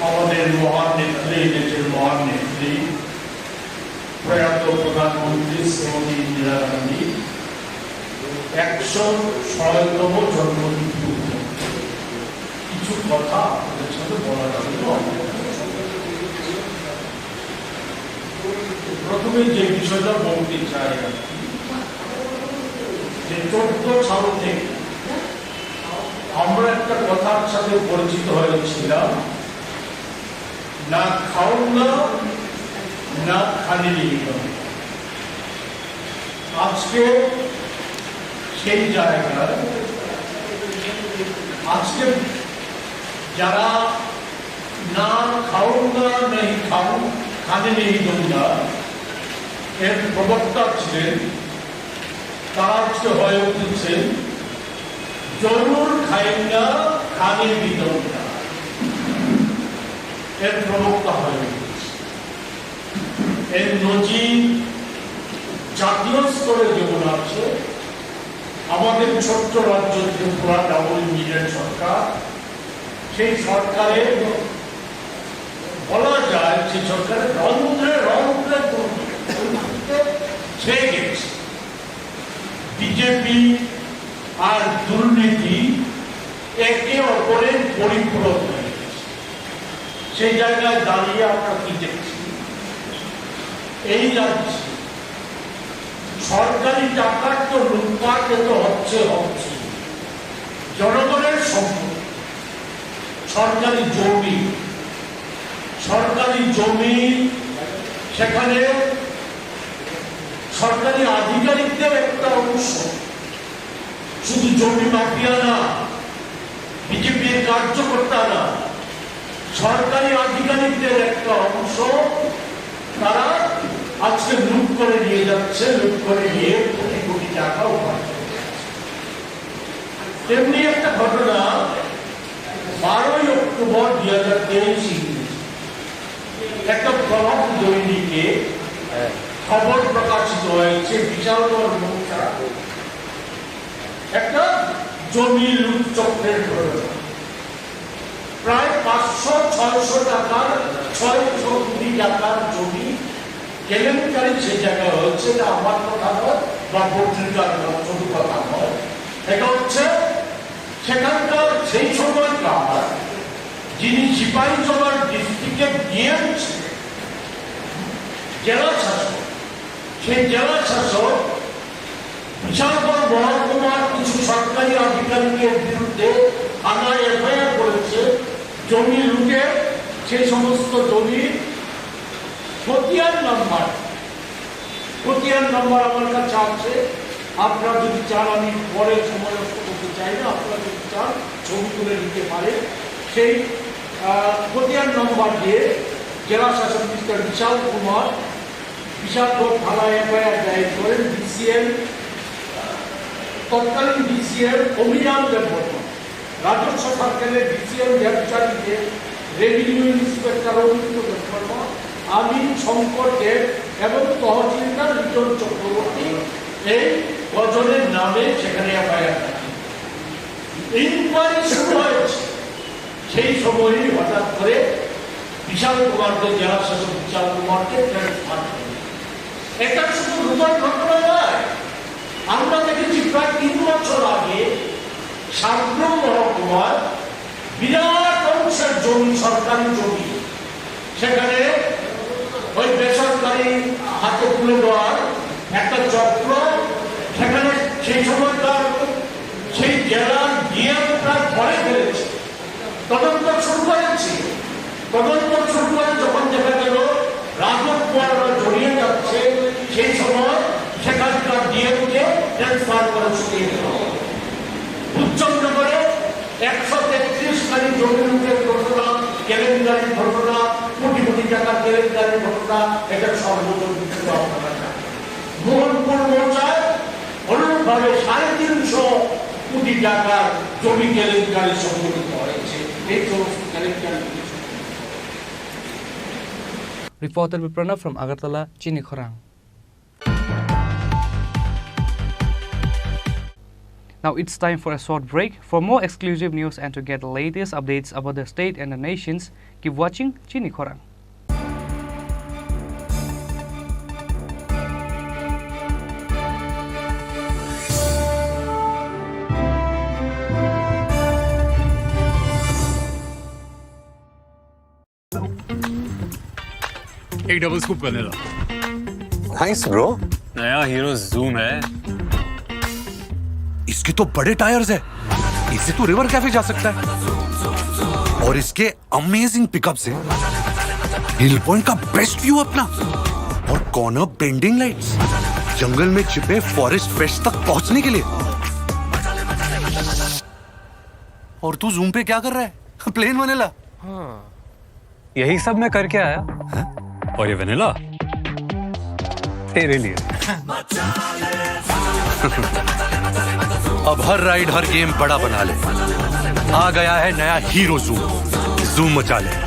আমাদের মহান নেত্রী দেশের মহান নেত্রী প্রয়াত প্রধানমন্ত্রী শ্রীমতী ইন্দিরা গান্ধী 106তম জন্মদিন কিছু কথা আপনাদের সাথে বলা যাবে। প্রথমে যে বিষয়টা বলতে চাই যে 14 সাল থেকে আমরা একটা কথার সাথে পরিচিত হয়েছিলাম, না খাওয়া না খালি নিলাম। আজকে সেই জায়গায় আজকে যারা না খাওয়া নেই খানে নেই দৌড়া এর প্রবক্তা ছিলেন তারা আজকে হয়ে উঠেছেন জরুর খাইনা খানে বিদৌড়া এর প্রবক্তা হয়ে উঠেছে। এর নজির জাতীয় স্তরে যেমন আছে, আমাদের ছোট্ট রাজ্য ত্রিপুরা ডাবল ইঞ্জিনের সরকার, সেই সরকারের বলা যায় যে সরকারের রন্ধ্রে রন্ধ্রে ছেয়ে গেছে। বিজেপি আর দুর্নীতি একে অপরের পরিপূরক হয়ে গেছে। সেই জায়গায় দাঁড়িয়ে আমরা কি দেখছি, এই রাজ্যে সরকারি টাকার তো লুটপাট তো হচ্ছে জনগণের সম্পদ, সরকারি জমি সেখানে সরকারি আধিকারিকদের একটা অংশ, শুধু জমি মাফিয়া না, বিজেপির কার্যকর্তা না, সরকারি আধিকারিকদের একটা অংশ তারা আজকে লুট করে নিয়ে যাচ্ছে, লুট করে নিয়ে কোটি কোটি টাকা উপার্জন করছে। তেমনি একটা ঘটনা 12 অক্টোবর 2023 একটা প্রভাব দৈনিকে খবর প্রকাশিত হয়েছে, বিশালগড় মৌজা একটা জমি লুট চক্রের ঘটনা। প্রায় 500-600 টাকার 600 কোটি টাকার জমি কেলেঙ্কারি সে জায়গায় হয়েছে। এটা আমার কথা নয় বা পত্রিকার শুধু কথা নয়, এটা হচ্ছে সেখানকার সেই সময়কার যিনি সিপাহীজলার ডিস্ট্রিক্টে গিয়েছে জেলা শাসক, সেই জেলা শাসক বিশালগড় মহকুমার কিছু সরকারি আধিকারিকের বিরুদ্ধে থানায় এফআইআর করেছে জমি লুটে। সেই সমস্ত জমির খতিয়ান নাম্বার আমার কাছে আছে। আপনারা যদি চান, আমি পরে সময় নষ্ট করতে চাই না, আপনারা যদি চান ছবি তুলে নিতে পারেন। সেই খতিয়ান নম্বর দিয়ে জেলা শাসক মিস্টার বিশাল কুমার বিশালগড় থানায় এফআইআর দায়ের করেন। ডিসিএম তৎকালীন ডিসিএম অভিরাম দেববর্মা, রাজস্ব সার্কেলের ডিসিএম দেবচারীকে, রেভিনিউ ইন্সপেক্টর অভিযুক্ত দেববর্মা, আমিন শঙ্কর দেব এবং তহসিলদার লিটন চক্রবর্তী এই কজনের নামে সেখানে এফআইআর ইনকোয়ারি শুরু হয়েছে। সেই সময়ই হঠাৎ করে বিশাল কুমারকে, জেলা শাসক বিশাল কুমারকে ট্রান্সফার করে। এটা শুধু রূপার ঘটনা নয়, আমরা দেখেছি প্রায় 3 বছর আগে সাবগ্রাম মহকুমার বিরাট অংশের জমি, সরকারি জমি, সেখানে ওই বেসরকারি হাতে তুলে দেওয়ার একটা চক্র, সেখানে সেই সময়কার সেই জেলার ডিএম প্রায় ধরে ফেলেছে, তদন্ত শুরু করেছে। তদন্ত শুরু করে যখন দেখা গেল রাজত্বরা জড়িয়ে যাচ্ছে, সেই সময় সেখানকার ডিএমকে ট্রান্সফার করে ছুটিয়ে দেওয়া হলো। উচ্চনগরে 133 খানি জমি লুটের ঘটনা, কেলেঙ্কারির ঘটনা, কোটি কোটি টাকা কেলেঙ্কারির ঘটনা, এটা সর্বজন আপনারা। মোহনপুর মৌজায় অনুরূপভাবে 350 কোটি টাকার জমি কেলেঙ্কারি সংঘটিত হয়েছে। এই সমস্ত কেলেঙ্কারি Reported by Pranav from Agartala, Chini Khorang. Now it's time for a short break. For more exclusive news and to get the latest updates about the state and the nations, keep watching Chini Khorang. एक डबल स्कूप करने लो। Nice bro. नया हीरो जूम है, इसके तो बड़े टायर्स है, इससे तो रिवर कैफे जा सकता है। और इसके अमेजिंग पिकअप से हिल पॉइंट का बेस्ट व्यू अपना, और कॉर्नर बेंडिंग लाइट्स, जंगल में छिपे फॉरेस्ट फेस्ट तक पहुंचने के लिए। और तू जूम पे क्या कर रहा है? Plane vanilla. हाँ, यही सब मैं करके आया। है? और ये वनीला तेरे लिए। अब हर राइड, हर गेम बड़ा बना ले। आ गया है नया हीरो जूम, जूम मचा ले।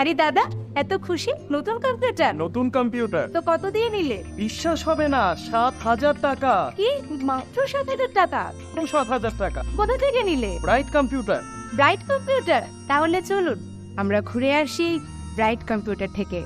আরে দাদা, এত খুশি? নতুন কম্পিউটার? নতুন কম্পিউটার তো কত দিয়ে নিলে? বিশ্বাস হবে না, 7,000 টাকা। কি, মাত্র 7,000 টাকা? 7,000 টাকা। কোথা থেকে নিলে? Bright computer. Bright computer? তাহলে চলুন আমরা ঘুরে আসি ব্রাইট কম্পিউটার থেকে।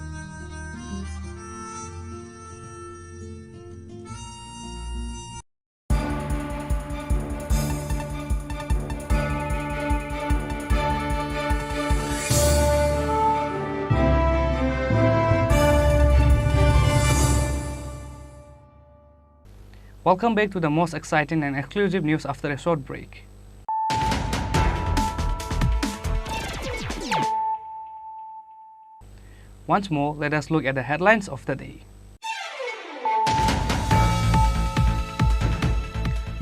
Welcome back to the most exciting and exclusive news after a short break. Once more, let us look at the headlines of the day.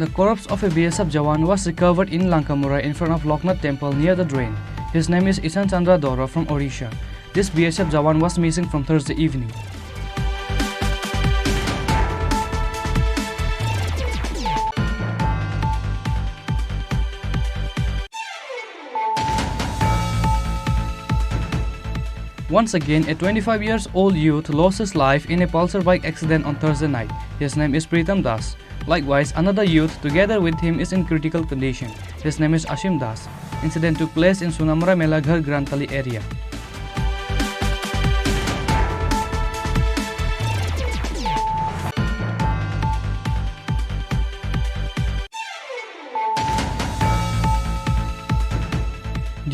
The corpse of a BSF Jawan was recovered in Lankamura in front of Loknath temple near the drain. His name is Isan Chandra Dora from Odisha. This BSF Jawan was missing from Thursday evening. Once again, a 25-year-old youth lost his life in a pulsar bike accident on Thursday night. His name is Pritam Das. Likewise, another youth together with him is in critical condition. His name is Ashim Das. Incident took place in Sunamara Melaghar Grantali area.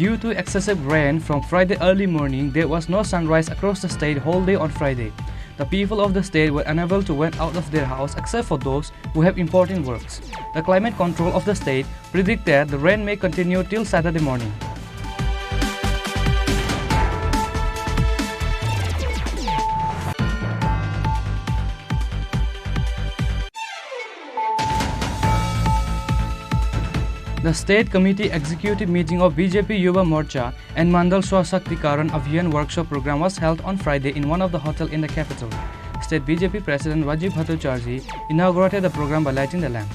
Due to excessive rain from Friday early morning, there was no sunrise across the state whole day on Friday. The people of the state were unable to went out of their house except for those who have important works. The climate control of the state predict that the rain may continue till Saturday morning. The State Committee Executive Meeting of BJP Yuva Morcha and Mandal Swashaktikaran Abhiyan Workshop Program was held on Friday in one of the hotels in the capital. State BJP President Rajiv Bhattacharjee inaugurated the program by lighting the lamp.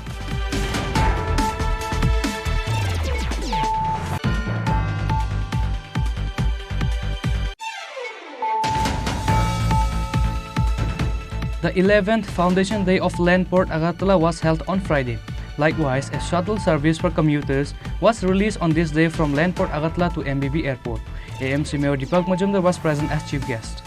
The 11th Foundation Day of Land Port Agartala was held on Friday. Likewise, a shuttle service for commuters was released on this day from Landport Agartala to MBB Airport. AMC Mayor Deepak Majumdar was present as chief guest.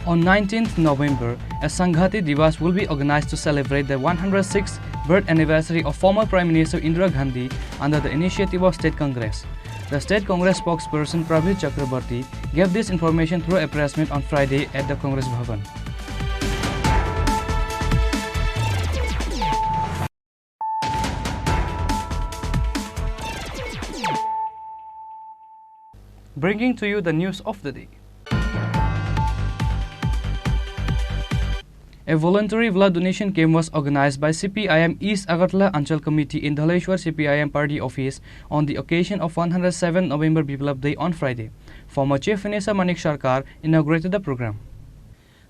On 19th November, a Sanghati Divas will be organized to celebrate the 106th birth anniversary of former Prime Minister Indira Gandhi under the initiative of State Congress. The State Congress spokesperson Prabir Chakrabarti gave this information through a press meet on Friday at the Congress Bhavan. Bringing to you the news of the day. A voluntary blood donation camp was organized by CPIM East Agartala Anchal Committee in Dhaleshwar CPIM Party Office on the occasion of 107 November Biplab Day on Friday. Former Chief Minister Manik Sarkar inaugurated the program.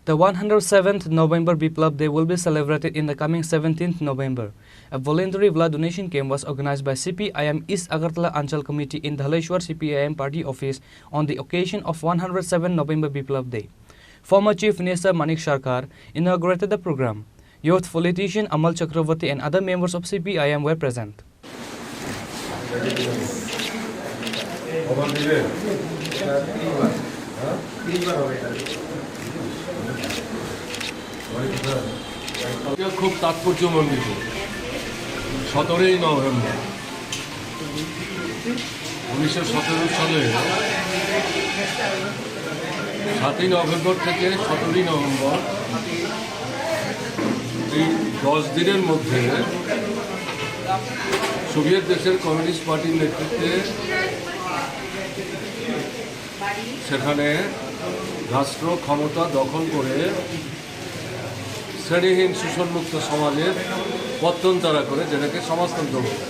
The 107th November Biplab Day will be celebrated in the coming 17th November. A voluntary blood donation camp was organized by CPIM East Agartala Anchal Committee in Dhaleshwar CPIM Party Office on the occasion of 107 November Biplab Day. Former Chief Minister Manik Sarkar inaugurated the program. Youth politician Amal Chakravarti and other members of CPIM were present. খুব তাৎপর্যমণ্ডিত 17ই নভেম্বর 1917 সালে 7ই নভেম্বর থেকে 17ই নভেম্বর এই 10 দিনের মধ্যে সোভিয়েত দেশের কমিউনিস্ট পার্টির নেতৃত্বে সেখানে রাষ্ট্র ক্ষমতা দখল করে শ্রেণীহীন শোষণমুক্ত সমাজের পত্তন তারা করে, যেটাকে সমাজতন্ত্র বলে।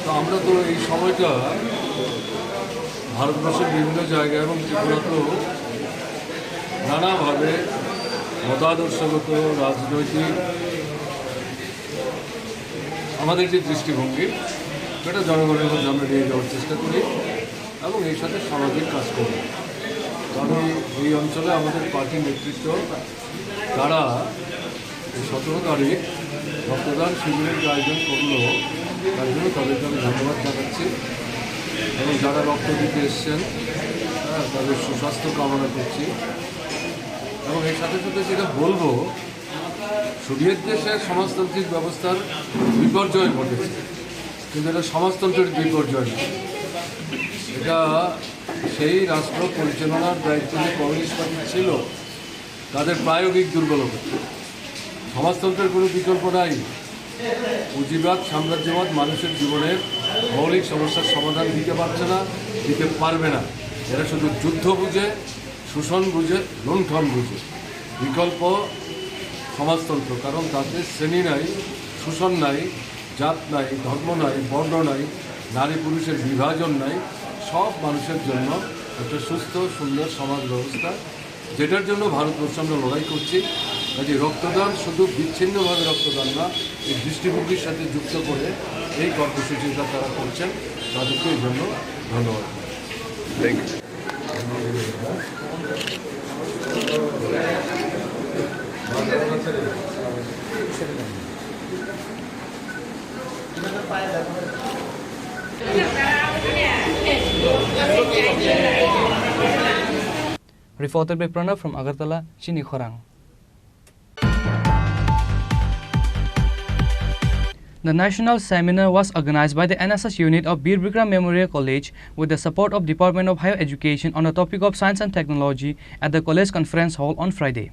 তো আমরা তো এই সময়টা ভারতবর্ষের বিভিন্ন জায়গায় এবং ত্রিপুরাতেও নানাভাবে মতাদর্শগত রাজনৈতিক আমাদের যে দৃষ্টিভঙ্গি সেটা জনগণের মধ্যে আমরা নিয়ে যাওয়ার চেষ্টা করি এবং এর সাথে সামাজিক কাজ করি। আমি এই অঞ্চলে আমাদের পার্টির নেতৃত্ব তারা 17 তারিখ রক্তদান শিবিরের যে আয়োজন করলো তার জন্য তাদেরকে আমি ধন্যবাদ জানাচ্ছি এবং যারা রক্ত দিতে এসছেন তাদের সুস্বাস্থ্য কামনা করছি। এবং এর সাথে সাথে যেটা বলবো, সোভিয়েত দেশের সমাজতান্ত্রিক ব্যবস্থার বিপর্যয় ঘটেছে, কিন্তু এটা সমাজতন্ত্রের বিপর্যয় না। এটা সেই রাষ্ট্র পরিচালনার দায়িত্ব যে কমিউনিস্ট পার্টি ছিল তাদের প্রায়োগিক দুর্বলতা। সমাজতন্ত্রের কোনো বিকল্প নাই। পুঁজিবাদ সাম্রাজ্যবাদ মানুষের জীবনের মৌলিক সমস্যার সমাধান দিতে পারছে না, দিতে পারবে না। এরা শুধু যুদ্ধ বুঝে, শোষণ বুঝে, লুণ্ঠন বুঝে। বিকল্প সমাজতন্ত্র, কারণ তাতে শ্রেণী নাই, শোষণ নাই, জাত নাই, ধর্ম নাই, বর্ণ নাই, নারী পুরুষের বিভাজন নাই। সব মানুষের জন্য একটা সুস্থ সুন্দর সমাজ ব্যবস্থা, যেটার জন্য ভারতবর্ষ আমরা লড়াই করছি। কাজে রক্তদান শুধু বিচ্ছিন্নভাবে রক্তদান না, এই দৃষ্টিভঙ্গির সাথে যুক্ত করে এই কর্মসূচিটা তারা করছেন, তাদেরকে এই জন্য ধন্যবাদ। Thank you. Reported by Pranav from Agartala, Chini Khorang. The national seminar was organized by the NSS unit of Bir Bikram Memorial College with the support of Department of Higher Education on the topic of Science and Technology at the college conference hall on Friday.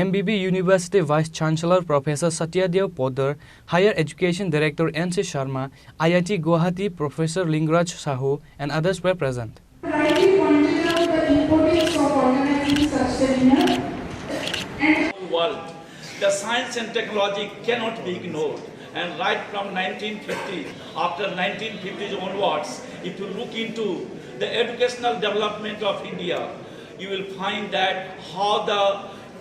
MBB University Vice Chancellor Professor Satyadev Podar, Higher Education Director N.C. Sharma, IIT Guwahati Professor Lingraj Sahu and others were present. Rightly pointed out the importance of organizing such seminar and world. The science and technology cannot be ignored. And right from 1950, after 1950s onwards, if you look into the educational development of India, you will find that how the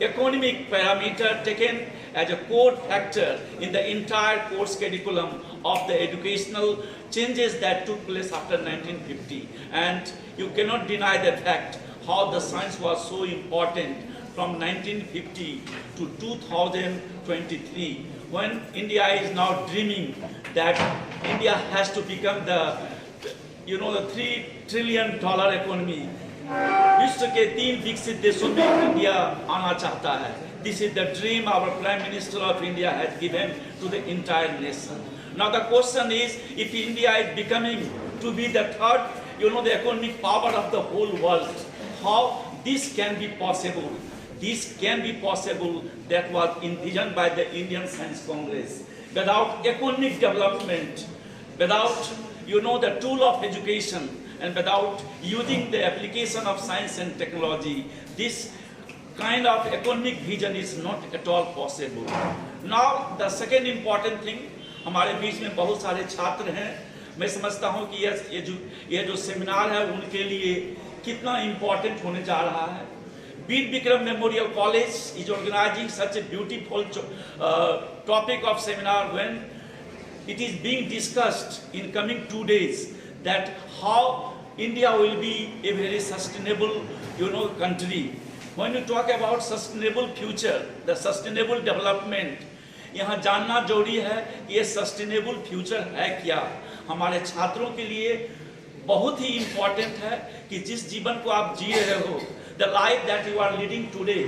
economic parameter taken as a core factor in the entire course curriculum of the educational changes that took place after 1950. And you cannot deny the fact how the science was so important from 1950 to 2023, when India is now dreaming that India has to become the $3 trillion economy. विश्व के 3 विकसित देशों में इंडिया आना चाहता है. This is the dream our Prime Minister of India has given to the entire nation. Now the question is, if India is becoming to be the third, the economic power of the whole world, how this can be possible? This can be possible that was envisioned by the Indian Science Congress. Without economic development, without the tool of education, and without using the application of science and technology, this kind of economic vision is not at all possible. Now the second important thing, हमारे बीच में बहुत सारे छात्र हैं. मैं समझता हूँ कि ये जो सेमिनार है उनके लिए कितना इम्पोर्टेंट होने जा रहा है. Bir Bikram Memorial College is organizing such a beautiful topic of seminar when it is being discussed in coming 2 days that how India will be a very sustainable country. When you talk about sustainable future, the sustainable development, यहाँ जानना जरूरी है कि ये सस्टेनेबल फ्यूचर है क्या. हमारे छात्रों के लिए बहुत ही इम्पोर्टेंट है कि जिस जीवन को आप जी रहे हो, the life that you are leading today,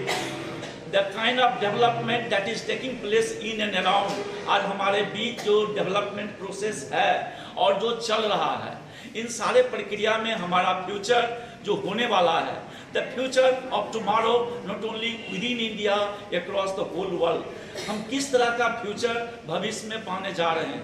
the kind of development that is taking place in and around, आज हमारे बीच जो डेवलपमेंट प्रोसेस है और जो चल रहा है, इन सारे प्रक्रिया में हमारा फ्यूचर जो होने वाला है, the future of tomorrow not only within India, across the whole world, हम किस तरह का फ्यूचर भविष्य में पाने जा रहे हैं.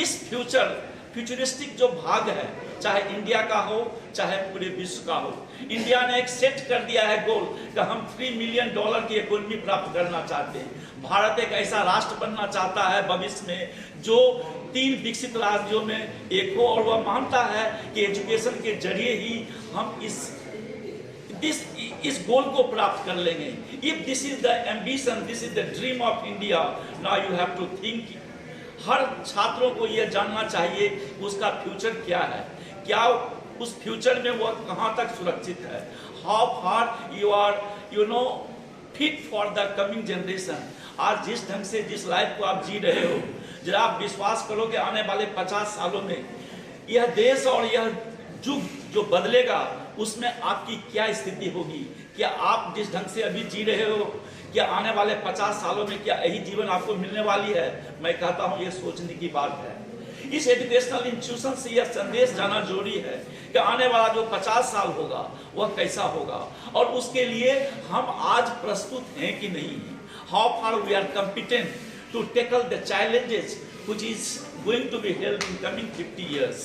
इस फ्यूचर फ्यूचरिस्टिक जो भाग है, चाहे इंडिया का हो चाहे पूरे विश्व का हो, इंडिया ने एक सेट कर दिया है गोल कि हम $3 मिलियन की इकोनॉमी प्राप्त करना चाहते हैं। भारत एक ऐसा राष्ट्र बनना चाहता है भविष्य में जो 3 विकसित राज्यों में एक हो, और वह मानता है कि एजुकेशन के जरिए ही हम इस गोल को प्राप्त कर लेंगे। If this is the ambition, this is the dream of India, now you have to think. हर छात्रों को यह जानना चाहिए उसका फ्यूचर क्या है, क्या उस फ्यूचर में वह कहाँ तक सुरक्षित है, how far you are fit for the coming generation. आज जिस ढंग से जिस लाइफ को आप जी रहे हो, जरा आप विश्वास करो कि आने वाले 50 सालों में यह देश और यह युग जो बदलेगा उसमें आपकी क्या स्थिति होगी। क्या आप जिस ढंग से अभी जी रहे हो, क्या आने वाले 50 सालों में क्या यही जीवन आपको मिलने वाली है? मैं कहता हूँ ये सोचने की बात है। इस एजुकेशनल इंस्टीट्यूशन से यह संदेश जाना जरूरी है कि आने वाला जो 50 साल होगा वह कैसा होगा, और उसके लिए हम आज प्रस्तुत हैं कि नहीं है। How far we are competent to tackle the challenges which is going to be held in coming 50 years.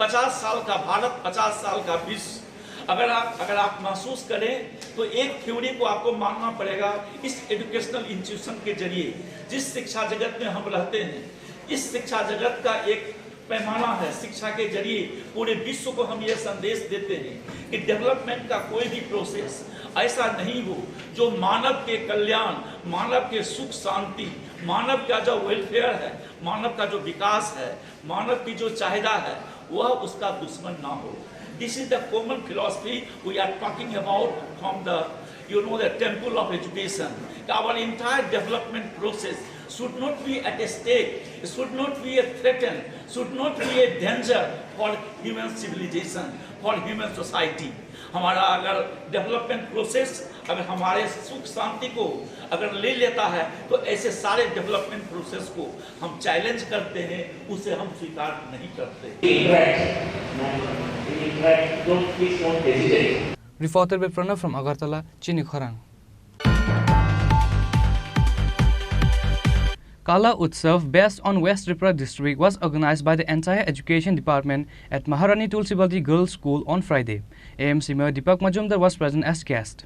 50 साल का भारत, 50 साल का विश्व अगर आप महसूस करें तो एक थ्योरी को आपको मानना पड़ेगा। इस एजुकेशनल इंस्टीट्यूशन के जरिए जिस शिक्षा जगत में हम रहते हैं, इस शिक्षा जगत का एक पैमाना है। शिक्षा के जरिए पूरे विश्व को हम ये संदेश देते हैं कि डेवलपमेंट का कोई भी प्रोसेस ऐसा नहीं हो जो मानव के कल्याण, मानव के सुख शांति, मानव का जो वेलफेयर है, मानव का जो विकास है, मानव की जो चाहिदा है, वह उसका दुश्मन ना हो। This is the common philosophy we are talking about from the temple of education. Our entire development process should not be at a stake, should not be a threat, should not be a danger for human civilization, for human society. हमारा अगर डेवलपमेंट प्रोसेस अगर हमारे सुख शांति को अगर ले लेता है तो ऐसे सारे डेवलपमेंट प्रोसेस को हम चैलेंज करते हैं, उसे हम स्वीकार नहीं करते। Reported by Pranav from Agartala, Chini Khorang. Kala Utsav, based on West Tripura district, was organized by the entire education department at Maharani Tulsibadi Girls School on Friday. AMC Mayor Deepak Majumdar was present as guest.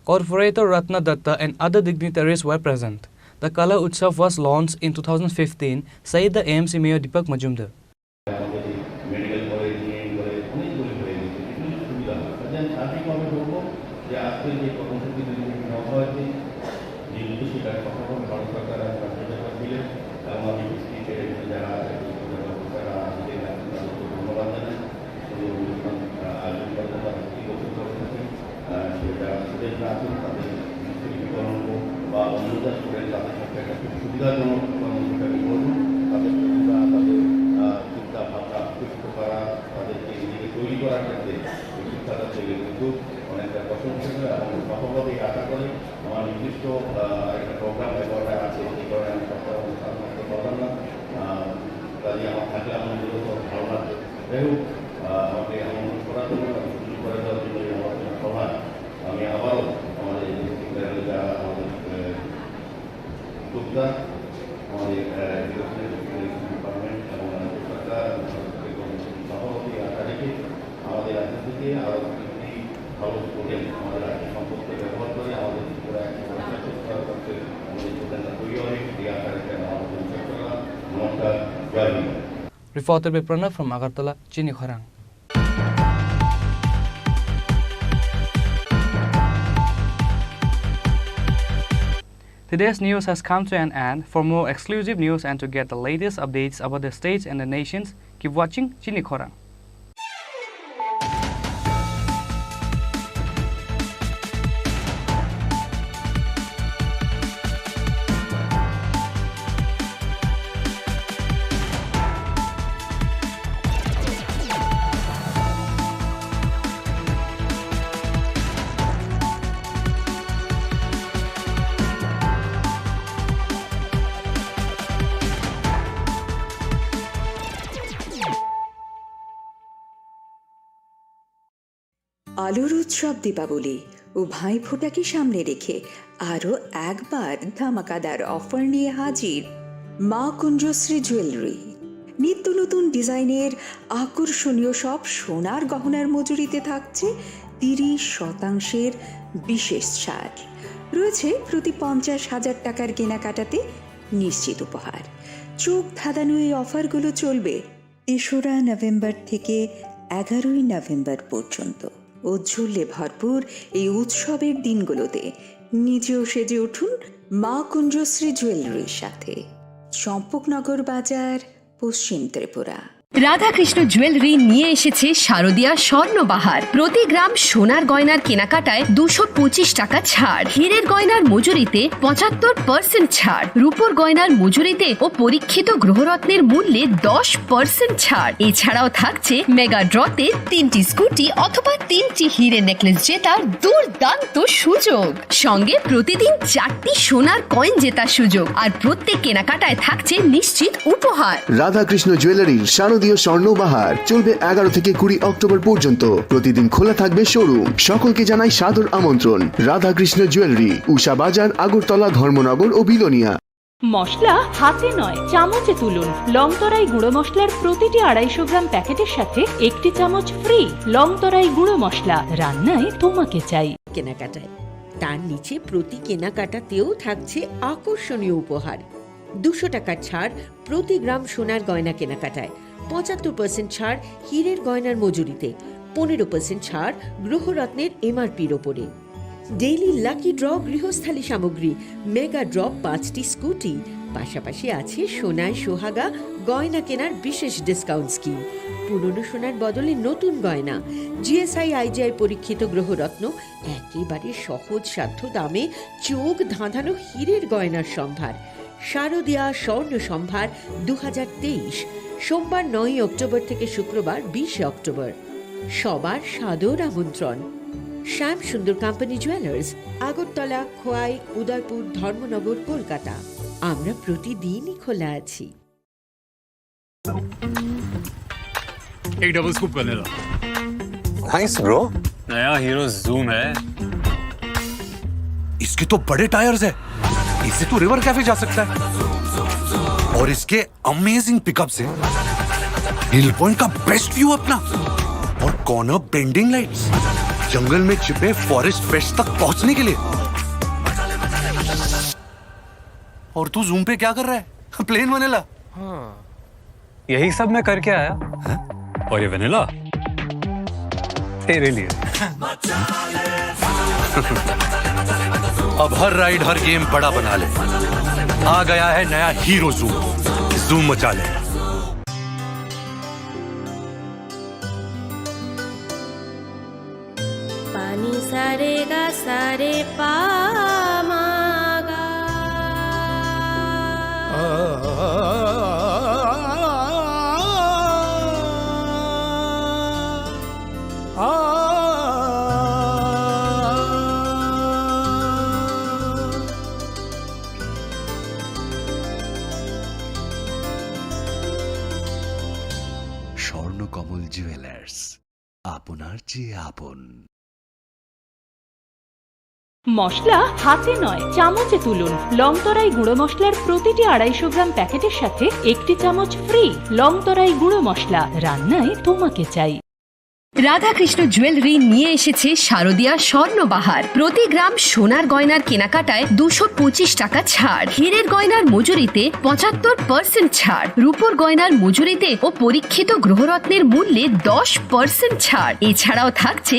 Corporator Ratna Datta and other dignitaries were present. The Kala Utsav was launched in 2015, said the AMC Mayor Deepak Majumdar. Reported by Pranav from Agartala, Chini Khorang. Today's news has come to an end. For more exclusive news and to get the latest updates about the states and the nations, keep watching Chini Khorang. আলোর উৎসব দীপাবলি ও ভাইফোঁটাকে সামনে রেখে আরও একবার ধামাকাদার অফার নিয়ে হাজির মা কুঞ্জশ্রী জুয়েলারি। নিত্য নতুন ডিজাইনের আকর্ষণীয় সব সোনার গহনার মজুরিতে থাকছে 30% বিশেষ ছাড়। রয়েছে প্রতি 50,000 টাকার কেনাকাটাতে নিশ্চিত উপহার। চোখ ধাঁধানো এই অফারগুলো চলবে 3রা নভেম্বর থেকে 11ই নভেম্বর পর্যন্ত। ঔজ্জ্বল্যে ভরপুর এই উৎসবের দিনগুলোতে নিজেও সেজে উঠুন মা কুঞ্জশ্রী জুয়েলারির সাথে। চম্পকনগর বাজার, পশ্চিম ত্রিপুরা। রাধাকৃষ্ণ জুয়েলারি নিয়ে এসেছে শারদীয়া স্বর্ণবাহার। প্রতি গ্রাম সোনার গয়নার কেনাকাটায় 225 টাকা ছাড়। হীরের গয়নার মজুরিতে 75% ছাড়। রূপোর গয়নার মজুরিতে ও পরীক্ষিত গ্রহরত্নের মূল্যে 10% ছাড়। এছাড়াও থাকছে মেগা ড্রতে 3টি স্কুটি অথবা 3টি হীরে নেকলেস জেতার দুর্দান্ত সুযোগ। সঙ্গে প্রতিদিন 4টি সোনার কয়েন জেতার সুযোগ। আর প্রত্যেক কেনাকাটায় থাকছে নিশ্চিত উপহার। রাধাকৃষ্ণ জুয়েলারির শারদীয় স্বর্ণবাহার চলবে 11 থেকে 20 অক্টোবর পর্যন্ত। প্রতিদিন খোলা থাকবে শোরুম। সকলকে জানাই সাদর আমন্ত্রণ। রাধাকৃষ্ণ জুয়েলারি, উষা বাজার, আগরতলা, ধর্মনগর ও বিলোনিয়া। মশলা হাতে নয় চামচে তুলুন। লংতরাই গুঁড়ো মশলার প্রতিটি 250 গ্রাম প্যাকেটের সাথে 1টি চামচ ফ্রি। লংতরাই গুঁড়ো মশলা, রান্নায় তোমাকে চাই। কেনাকাটায় তার নিচে প্রতি কেনাকাটাতেও থাকছে আকর্ষণীয় উপহার। 200 টাকার ছাড় প্রতি গ্রাম সোনার গয়না কেনাকাটায়, 75% ছাড় হীরের গয়নার মজুরিতে, 15% ছাড় গ্রহরত্নের এমআরপির ওপরে। ডেইলি লাকি ড্র গৃহস্থালী সামগ্রী, মেগা ড্র 5টি স্কুটি। পাশাপাশি আছে সোনায় সোহাগা গয়না কেনার বিশেষ ডিসকাউন্ট স্কিম। পুরনো সোনার বদলে নতুন গয়না, জিএসআই আইজিআই পরীক্ষিত গ্রহরত্ন, একেবারে সহজ সাধ্য দামে চোখ ধাঁধানো হীরের গয়নার সম্ভার। শারদীয়া স্বর্ণ সম্ভার 2023, সোমবার 9 অক্টোবর থেকে শুক্রবার 20 অক্টোবর। সবার সাদর আমন্ত্রণ। শ্যাম সুন্দর কোম্পানি জুয়েলার্স, আগরতলা, খোয়াই, উদয়পুর, ধর্মনগর, কলকাতা। আমরা প্রতিদিনই খোলা আছি। एक double scoop vanilla. Nice bro. नया हीरो जूम है। इसके तो बड़े टायर्स है, इससे तो रिवर कैफे जा सकता है। और इसके अमेजिंग पिकअप से हिल पॉइंट का बेस्ट व्यू अपना, और कॉर्नर बेंडिंग लाइट्स, जंगल में छिपे फॉरेस्ट फेस्ट तक पहुंचने के लिए। और तू जूम पे क्या कर रहा है? Plane vanilla. हाँ, यही सब मैं करके आया। है? और ये वनीला तेरे लिए। अब हर राइड हर गेम बड़ा बना ले। आ गया है नया हीरो जूम। जूम मचा ले। पानी सारे गा सारे पामागा। স্বর্ণকমল জুয়েলার্স, আপনার চেয়ে আপন। মশলা হাতে নয় চামচে তুলুন। লংতরাই গুঁড়ো মশলার প্রতিটি 250 গ্রাম প্যাকেটের সাথে 1টি চামচ ফ্রি। লংতরাই গুঁড়ো মশলা, রান্নায় তোমাকে চাই। রাধাকৃষ্ণ জুয়েলারি নিয়ে এসেছে শারদীয়া স্বর্ণবাহার। প্রতি গ্রাম সোনার গয়নার কেনাকাটায় 225 টাকা ছাড়। হীরের গয়নার মজুরিতে 75% ছাড়। রূপোর গয়নার মজুরিতে ও পরীক্ষিত গ্রহরত্নের মূল্যে 10% ছাড়। এছাড়াও থাকছে